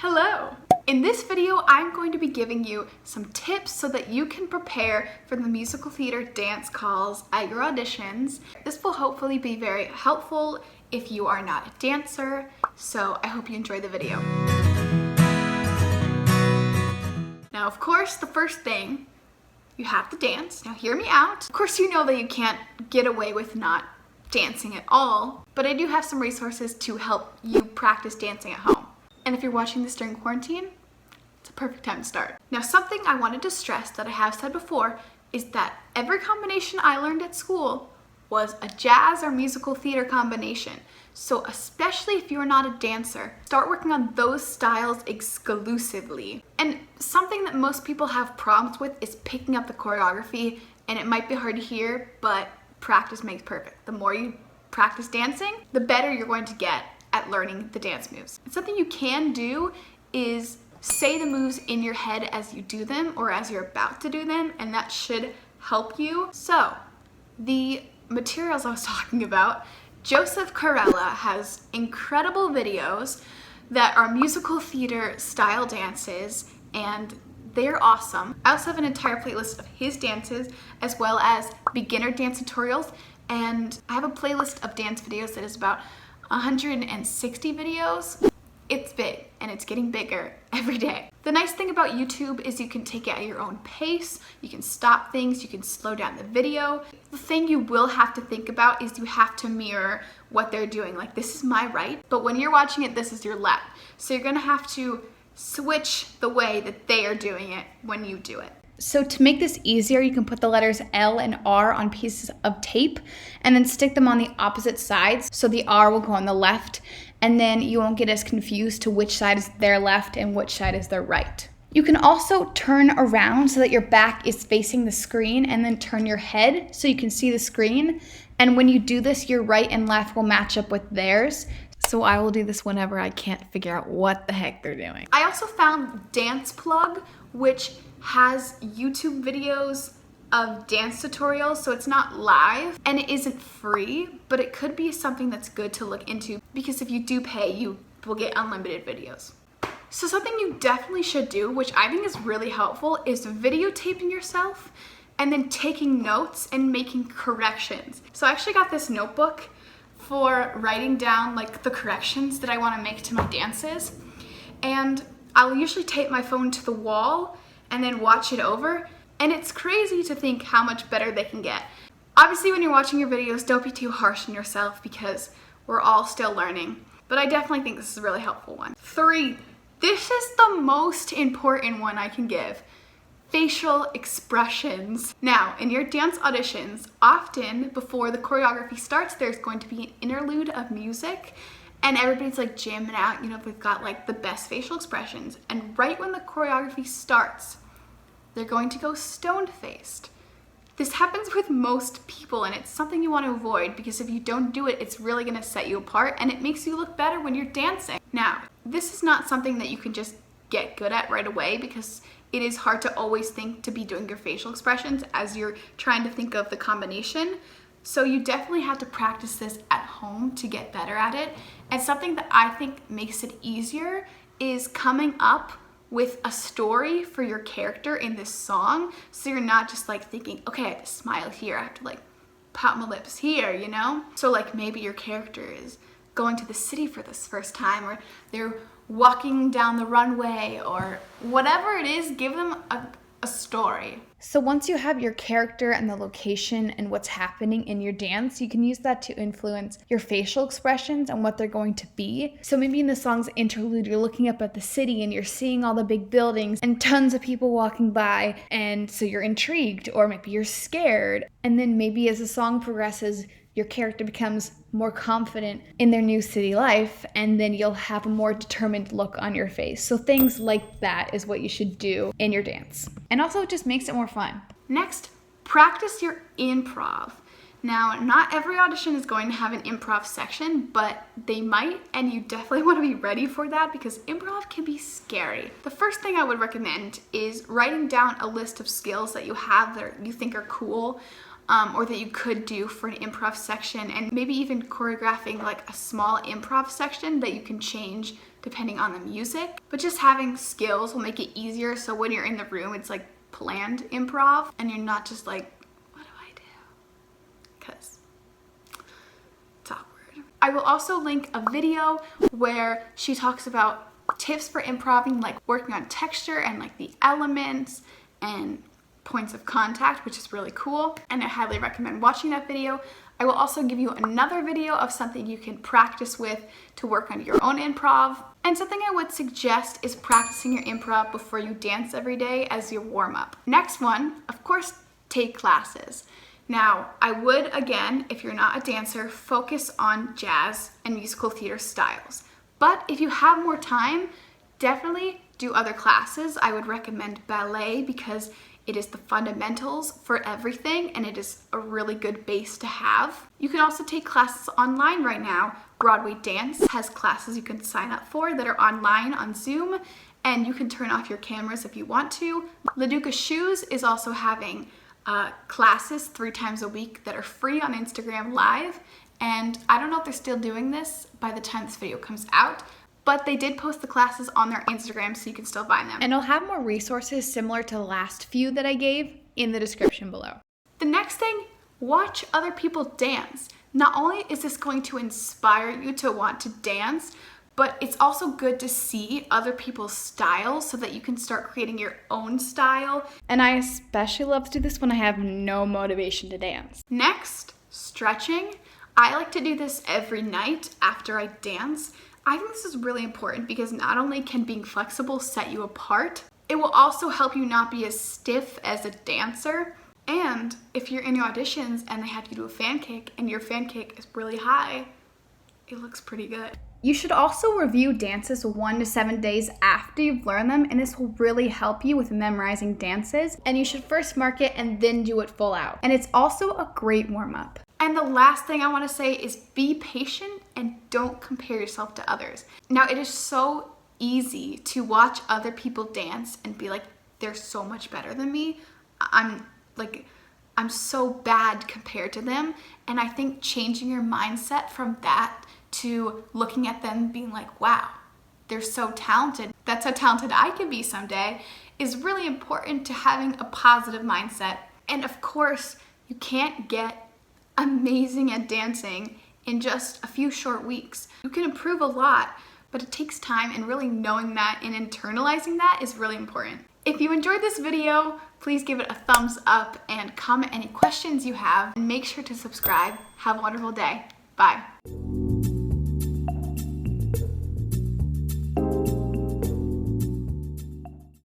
Hello! In this video, I'm going to be giving you some tips so that you can prepare for the musical theater dance calls at your auditions. This will hopefully be very helpful if you are not a dancer, so I hope you enjoy the video. Now, of course, the first thing, you have to dance. Now, hear me out. Of course, you know that you can't get away with not dancing at all, but I do have some resources to help you practice dancing at home. And if you're watching this during quarantine, it's a perfect time to start. Now, something I wanted to stress that I have said before is that every combination I learned at school was a jazz or musical theater combination. So especially if you're not a dancer, start working on those styles exclusively. And something that most people have problems with is picking up the choreography, and it might be hard to hear, but practice makes perfect. The more you practice dancing, the better you're going to get at learning the dance moves. And something you can do is say the moves in your head as you do them or as you're about to do them, and that should help you. So, the materials I was talking about, Joseph Corella has incredible videos that are musical theater style dances, and they're awesome. I also have an entire playlist of his dances as well as beginner dance tutorials, and I have a playlist of dance videos that is about 160 videos. It's big, and it's getting bigger every day. The nice thing about YouTube is you can take it at your own pace, you can stop things, you can slow down the video. The thing you will have to think about is you have to mirror what they're doing. Like, this is my right, but when you're watching it, this is your left. So you're gonna have to switch the way that they are doing it when you do it. So to make this easier, you can put the letters L and R on pieces of tape and then stick them on the opposite sides. So the R will go on the left, and then you won't get as confused to which side is their left and which side is their right. You can also turn around so that your back is facing the screen, and then turn your head so you can see the screen. And when you do this, your right and left will match up with theirs. So I will do this whenever I can't figure out what the heck they're doing. I also found DancePlug, which has YouTube videos of dance tutorials, so it's not live and it isn't free, but it could be something that's good to look into because if you do pay, you will get unlimited videos. So something you definitely should do, which I think is really helpful, is videotaping yourself and then taking notes and making corrections. So I actually got this notebook for writing down like the corrections that I want to make to my dances, and I'll usually tape my phone to the wall and then watch it over, and it's crazy to think how much better they can get. Obviously, when you're watching your videos, don't be too harsh on yourself because we're all still learning, but I definitely think this is a really helpful one. 3, this is the most important one I can give. Facial expressions. Now, in your dance auditions, often before the choreography starts, there's going to be an interlude of music, and everybody's like jamming out, you know, they've got like the best facial expressions. And right when the choreography starts, they're going to go stone-faced. This happens with most people, and it's something you want to avoid because if you don't do it, it's really gonna set you apart, and it makes you look better when you're dancing. Now, this is not something that you can just get good at right away because it is hard to always think to be doing your facial expressions as you're trying to think of the combination. So you definitely have to practice this at home to get better at it. And something that I think makes it easier is coming up with a story for your character in this song. So you're not just like thinking, okay, I have to smile here, I have to like pop my lips here, you know? So like maybe your character is going to the city for this first time, or they're walking down the runway, or whatever it is, give them a story. So once you have your character and the location and what's happening in your dance, you can use that to influence your facial expressions and what they're going to be. So maybe in the song's interlude, you're looking up at the city and you're seeing all the big buildings and tons of people walking by, and so you're intrigued, or maybe you're scared. And then maybe as the song progresses, your character becomes more confident in their new city life, and then you'll have a more determined look on your face. So things like that is what you should do in your dance. And also it just makes it more fun. Next, practice your improv. Now, not every audition is going to have an improv section, but they might, and you definitely want to be ready for that because improv can be scary. The first thing I would recommend is writing down a list of skills that you have that you think are cool. or that you could do for an improv section, and maybe even choreographing like a small improv section that you can change depending on the music. But just having skills will make it easier, so when you're in the room, it's like planned improv and you're not just like, what do I do? Because it's awkward. I will also link a video where she talks about tips for improvising, like working on texture and like the elements and points of contact, which is really cool, and I highly recommend watching that video. I will also give you another video of something you can practice with to work on your own improv. And something I would suggest is practicing your improv before you dance every day as your warm-up. Next one, of course, take classes. Now, I would, again, if you're not a dancer, focus on jazz and musical theater styles. But if you have more time, definitely do other classes. I would recommend ballet because it is the fundamentals for everything and it is a really good base to have. You can also take classes online right now. Broadway Dance has classes you can sign up for that are online on Zoom, and you can turn off your cameras if you want to. LaDuca Shoes is also having classes 3 times a week that are free on Instagram Live, and I don't know if they're still doing this by the time this video comes out, but they did post the classes on their Instagram, so you can still find them. And I'll have more resources similar to the last few that I gave in the description below. The next thing, watch other people dance. Not only is this going to inspire you to want to dance, but it's also good to see other people's styles so that you can start creating your own style. And I especially love to do this when I have no motivation to dance. Next, stretching. I like to do this every night after I dance. I think this is really important because not only can being flexible set you apart, it will also help you not be as stiff as a dancer. And if you're in your auditions and they have you do a fan kick and your fan kick is really high, it looks pretty good. You should also review dances 1 to 7 days after you've learned them, and this will really help you with memorizing dances. And you should first mark it and then do it full out. And it's also a great warm-up. And the last thing I want to say is be patient and don't compare yourself to others. Now, it is so easy to watch other people dance and be like, they're so much better than me. I'm so bad compared to them. And I think changing your mindset from that to looking at them being like, wow, they're so talented. That's how talented I could be someday is really important to having a positive mindset. And of course, you can't get amazing at dancing in just a few short weeks. You can improve a lot, but it takes time, and really knowing that and internalizing that is really important. If you enjoyed this video, please give it a thumbs up and comment any questions you have, and make sure to subscribe. Have a wonderful day. Bye.